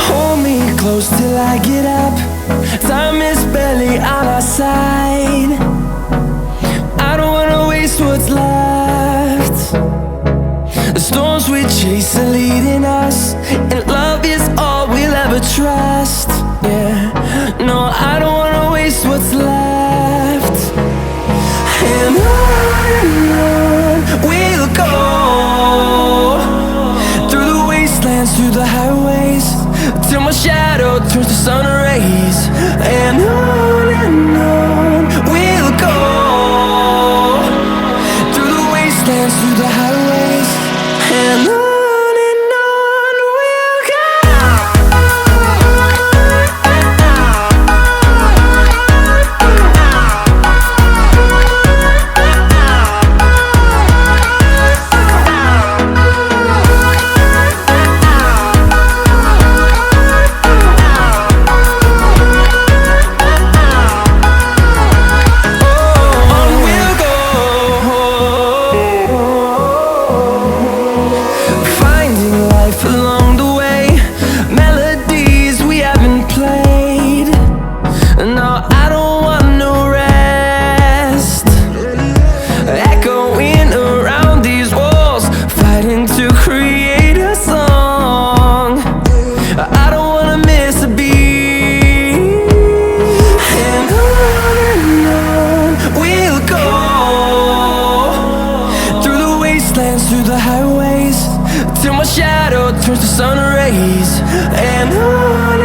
Hold me close till I get up. Time is barely on our side. I don't wanna waste what's left. The storms we chase are leading us, and love is all we'll ever trust. Yeah, no, I don't wanna waste what's left. And on we'll go, through the wastelands, through the highways, till my shadow turns to sun rays. And on we'll go, through the wastelands, through the highways, and on we'll go. Along the way, melodies we haven't played. No, I don't want no rest. Echoing around these walls, fighting to create a song. I don't wanna miss a beat. And on we'll go, through the wastelands, through the highways, till my shadow turns to sun rays. And on